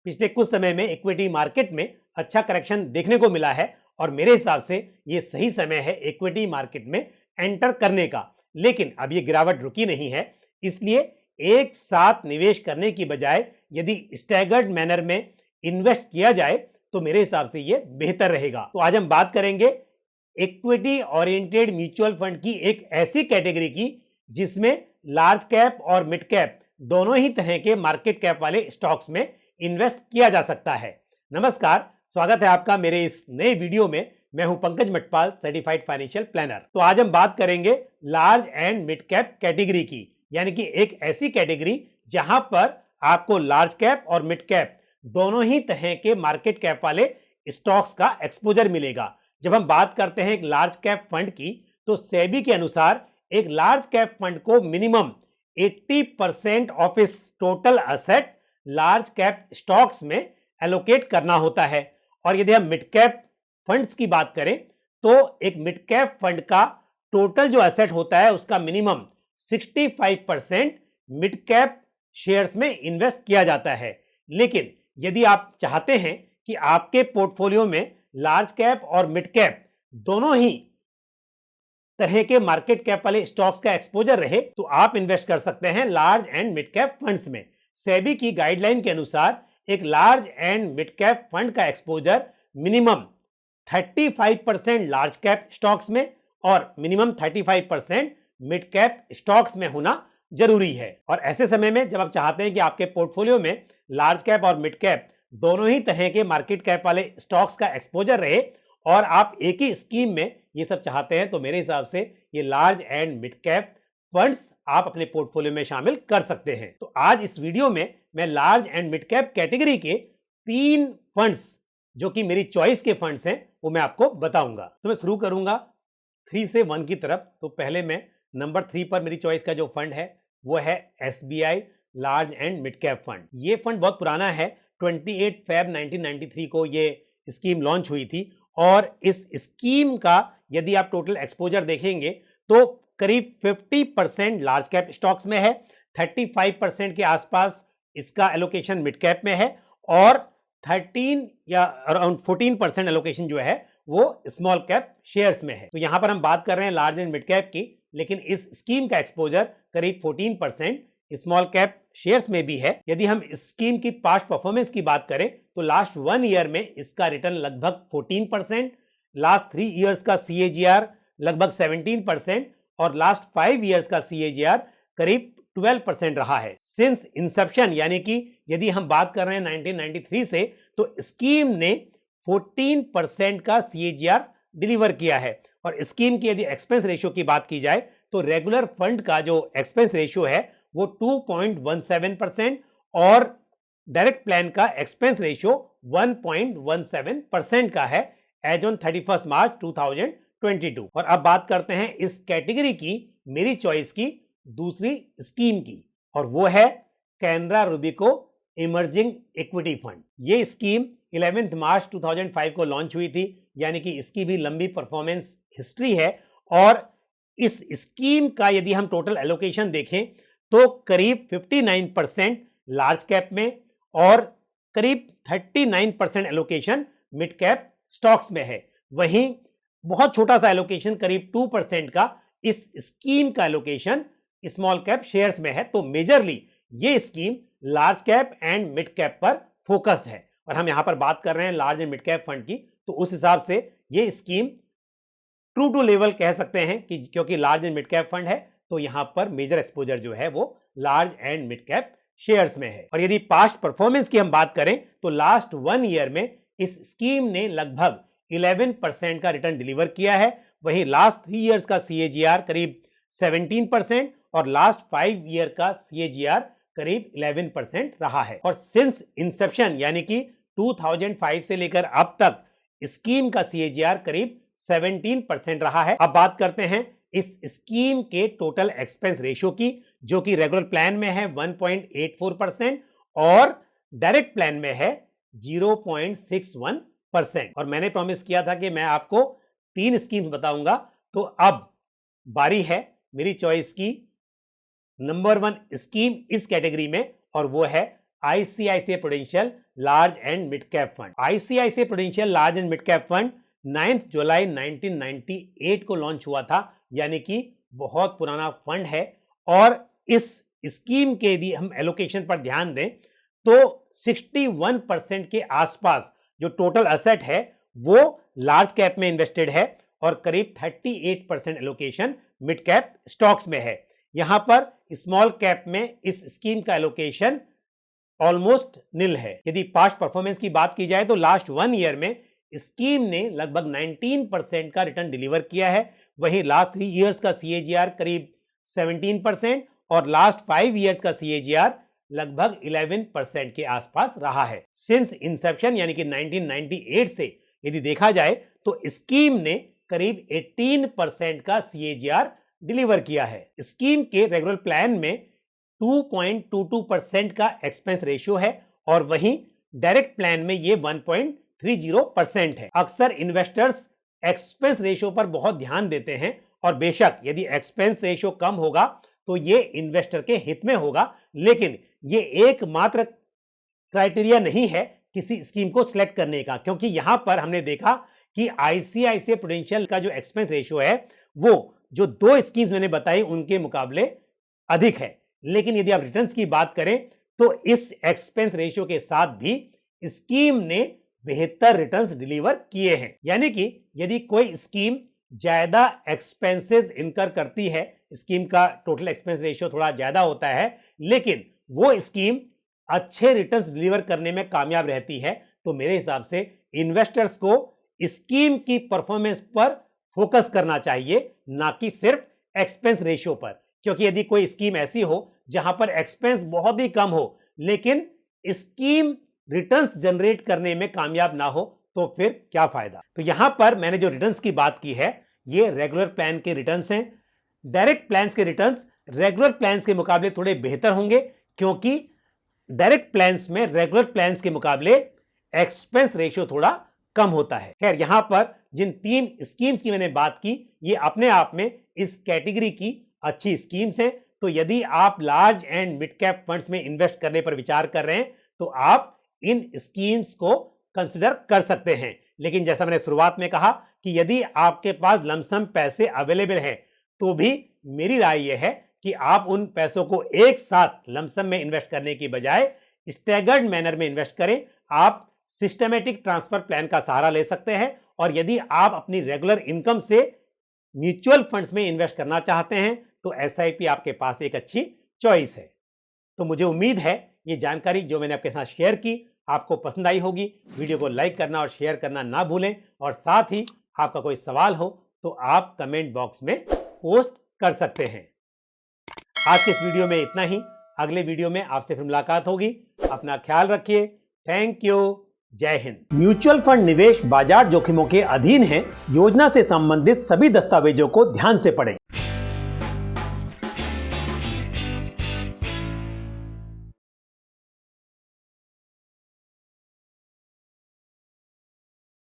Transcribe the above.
पिछले कुछ समय में इक्विटी मार्केट में अच्छा करेक्शन देखने को मिला है और मेरे हिसाब से ये सही समय है इक्विटी मार्केट में एंटर करने का। लेकिन अब ये गिरावट रुकी नहीं है, इसलिए एक साथ निवेश करने की बजाय यदि स्टैगर्ड मैनर में इन्वेस्ट किया जाए तो मेरे हिसाब से ये बेहतर रहेगा। तो आज हम बात करेंगे इक्विटी ओरिएंटेड म्यूचुअल फंड की एक ऐसी कैटेगरी की जिसमें लार्ज कैप और मिड कैप दोनों ही तरह के मार्केट कैप वाले स्टॉक्स में इन्वेस्ट किया जा सकता है। नमस्कार, स्वागत है आपका मेरे इस नए वीडियो में। मैं हूं Pankaj Matpal, certified financial planner. तो आज हम बात करेंगे large and mid cap category की, यानी कि एक ऐसी कैटेगरी जहां पर आपको लार्ज कैप और मिड कैप दोनों ही तरह के मार्केट कैप वाले स्टॉक्स का एक्सपोजर मिलेगा। जब हम बात करते हैं एक लार्ज कैप फंड की, तो सेबी के अनुसार एक लार्ज कैप फंड को मिनिमम 80% ऑफ इस total asset large cap stocks में एलोकेट करना होता है। और यदि हम मिड कैप फंड्स की बात करें तो एक मिड कैप फंड का टोटल जो एसेट होता है उसका मिनिमम 65% मिड कैप शेयर्स में इन्वेस्ट किया जाता है। लेकिन यदि आप चाहते हैं कि आपके पोर्टफोलियो में लार्ज कैप और मिड कैप दोनों ही तरह के मार्केट कैप वाले स्टॉक्स का एक्सपोजर रहे, तो आप इन्वेस्ट कर सकते हैं large and mid cap funds में। सेबी की गाइडलाइन के अनुसार एक large and mid cap fund का exposure minimum 35% large cap stocks में और मिनिमम 35% मिड कैप स्टॉक्स में होना जरूरी है। और ऐसे समय में जब आप चाहते हैं कि आपके पोर्टफोलियो में लार्ज कैप और मिड कैप दोनों ही तरह के मार्केट कैप वाले स्टॉक्स का एक्सपोजर रहे और आप एक ही स्कीम में ये सब चाहते हैं, तो मेरे हिसाब से ये large and mid cap funds आप अपने पोर्टफोलियो में शामिल कर सकते हैं। तो आज इस वीडियो में मैं large and mid cap category के 3 फंड्स जो कि मेरी चॉइस के फंड्स हैं वो मैं आपको बताऊंगा। तो मैं शुरू करूंगा 3 से 1 की तरफ। तो पहले मैं नंबर 3 पर मेरी चॉइस का जो फंड है वो है SBI large and mid cap fund. ये फंड बहुत पुराना है, 28 फरवरी 1993 को ये स्कीम लॉन्च हुई थी और इस स्कीम का यदि आप टोटल एक्सपोजर देखेंगे तो करीब 50% लार्ज कैप स्टॉक्स में है, 35% के आसपास इसका एलोकेशन मिड कैप में है और 13 या अराउंड 14% एलोकेशन जो है वो स्मॉल कैप शेयर्स में है। तो यहां पर हम बात कर रहे हैं लार्ज एंड मिड कैप की, लेकिन इस स्कीम का एक्सपोजर करीब 14% स्मॉल कैप शेयर्स में भी है। यदि हम इस स्कीम की पास्ट परफॉर्मेंस की बात करें तो लास्ट 1 ईयर में इसका रिटर्न लगभग 14%, लास्ट 3 ईयर्स का CAGR लगभग 17% और लास्ट 5 ईयर्स का CAGR करीब 12% रहा है सिंस इंसेप्शन। यानी कि यदि हम बात कर रहे हैं 1993 से, तो स्कीम ने 14% का CAGR डिलीवर किया है। और स्कीम की यदि एक्सपेंस रेशियो की बात की जाए तो रेगुलर फंड का जो एक्सपेंस रेशियो है वो 2.17% और डायरेक्ट प्लान का एक्सपेंस रेशियो 1.17% का है एज ऑन 31 मार्च 2022। और अब बात करते हैं इस कैटेगरी की मेरी चॉइस की दूसरी स्कीम की, और वो है कैनरा रूबिको इमर्जिंग इक्विटी फंड। ये स्कीम 11 मार्च 2005 को लॉन्च हुई थी, यानी कि इसकी भी लंबी परफॉर्मेंस हिस्ट्री है। और इस स्कीम का यदि हम टोटल एलोकेशन देखें तो करीब 59% लार्ज कैप में और करीब 39% एलोकेशन मिड कैप स्टॉक्स में है। वहीं बहुत छोटा सा एलोकेशन करीब 2% का इस स्कीम का एलोकेशन स्मॉल कैप शेयर्स में है। तो मेजरली ये scheme large cap and mid cap पर फोकस्ड है और हम यहां पर बात कर रहे हैं large and mid cap fund की, तो उस हिसाब से ये स्कीम ट्रू टू लेवल कह सकते हैं कि क्योंकि large and mid cap fund है तो यहां पर मेजर एक्सपोजर जो है वो large and mid cap shares में है। और यदि पास्ट परफॉर्मेंस की हम बात करें तो लास्ट 1 ईयर में इस स्कीम ने लगभग 11% का रिटर्न डिलीवर किया है। वहीं लास्ट 3 ईयर्स का CAGR करीब 17% और लास्ट 5 ईयर का CAGR करीब 11% रहा है। और सिंस इंसेप्शन यानी कि 2005 से लेकर अब तक स्कीम का CAGR करीब 17% रहा है। अब बात करते हैं इस स्कीम के टोटल एक्सपेंस रेशियो की, जो कि रेगुलर प्लान में है 1.84% और डायरेक्ट प्लान में है 0.61%। और मैंने प्रॉमिस किया था कि मैं आपको 3 स्कीम्स बताऊंगा, तो अब बारी है मेरी चॉइस की नंबर 1 स्कीम इस कैटेगरी में, और वो है ICICI prudential large and mid cap fund. ICICI prudential large and mid cap fund 9 जुलाई 1998 को लॉन्च हुआ था, यानी कि बहुत पुराना फंड है। और इस स्कीम के यदि हम एलोकेशन पर ध्यान दें तो 61% के आसपास जो टोटल एसेट है वो लार्ज कैप में इन्वेस्टेड है और करीब 38% एलोकेशन मिड कैप स्टॉक्स में है। यहां पर स्मॉल कैप में इस स्कीम का एलोकेशन ऑलमोस्ट निल है। यदि पास्ट परफॉर्मेंस की बात की जाए तो लास्ट 1 ईयर में स्कीम ने लगभग 19% का रिटर्न डिलीवर किया है। वहीं लास्ट 3 इयर्स का CAGR करीब 17% और लास्ट 5 इयर्स का CAGR लगभग 11% के आसपास रहा है। सिंस इंसेप्शन यानी कि 1998 से यदि देखा जाए तो स्कीम ने करीब 18% का CAGR डिलीवर किया है। स्कीम के रेगुलर प्लान में 2.22% का एक्सपेंस रेशियो है और वहीं डायरेक्ट प्लान में ये 1.30% है। अक्सर इन्वेस्टर्स एक्सपेंस रेशियो पर बहुत ध्यान देते हैं और बेशक यदि एक्सपेंस रेशियो कम होगा तो ये इन्वेस्टर के हित में होगा, लेकिन ये एकमात्र क्राइटेरिया नहीं है किसी स्कीम को सिलेक्ट करने का, क्योंकि यहां पर हमने देखा कि आईसीआईसीआई प्रूडेंशियल का जो एक्सपेंस रेशियो है वो जो 2 स्कीम्स मैंने बताई उनके मुकाबले अधिक है। लेकिन यदि आप रिटर्न्स की बात करें तो इस एक्सपेंस रेशियो के साथ भी स्कीम ने बेहतर रिटर्न्स डिलीवर किए हैं। यानी कि यदि कोई स्कीम ज्यादा एक्सपेंसेस इनकर करती है, स्कीम का टोटल एक्सपेंस रेशियो थोड़ा ज्यादा होता है, लेकिन वो स्कीम अच्छे रिटर्न्स डिलीवर करने में कामयाब रहती है, तो मेरे हिसाब से इन्वेस्टर्स को स्कीम की परफॉर्मेंस पर फोकस करना चाहिए, ना कि सिर्फ एक्सपेंस रेशियो पर। क्योंकि यदि कोई स्कीम ऐसी हो जहां पर एक्सपेंस बहुत ही कम हो लेकिन स्कीम रिटर्न्स जनरेट करने में कामयाब ना हो तो फिर क्या फायदा। तो यहां पर मैंने जो रिटर्न्स की बात की है ये रेगुलर प्लान के रिटर्न्स हैं। डायरेक्ट प्लान्स के रिटर्न्स रेगुलर प्लान्स के मुकाबले थोड़े बेहतर होंगे, क्योंकि डायरेक्ट प्लान्स में रेगुलर प्लान्स के मुकाबले एक्सपेंस रेशियो थोड़ा कम होता है। खैर, यहां पर जिन 3 स्कीम्स की मैंने बात की ये अपने आप में इस कैटेगरी की अच्छी स्कीम्स हैं। तो यदि आप large and mid cap funds में इन्वेस्ट करने पर विचार कर रहे हैं तो आप इन स्कीम्स को कंसिडर कर सकते हैं। लेकिन जैसा मैंने शुरुआत में कहा कि यदि आपके पास लमसम पैसे अवेलेबल हैं तो भी मेरी राय यह है कि आप उन पैसों को एक साथ लमसम में इन्वेस्ट करने की बजाय स्टैगर्ड मैनर में इन्वेस्ट करें। आप सिस्टमेटिक ट्रांसफर प्लान का सहारा ले सकते हैं और यदि आप अपनी रेगुलर इनकम से म्यूचुअल फंड्स में इन्वेस्ट करना चाहते हैं तो SIP आपके पास एक अच्छी चॉइस है। तो मुझे उम्मीद है ये जानकारी जो मैंने आपके साथ शेयर की आपको पसंद आई होगी। वीडियो को लाइक करना और शेयर करना ना भूलें और साथ ही आपका कोई सवाल हो तो आप कमेंट बॉक्स में पोस्ट कर सकते हैं। आज के इस वीडियो में इतना ही। अगले वीडियो में आपसे फिर मुलाकात होगी। अपना ख्याल रखिए। Thank you. जय हिंद। म्यूचुअल फंड निवेश बाजार जोखिमों के अधीन है। योजना से संबंधित सभी दस्तावेजों को ध्यान से पढ़ें।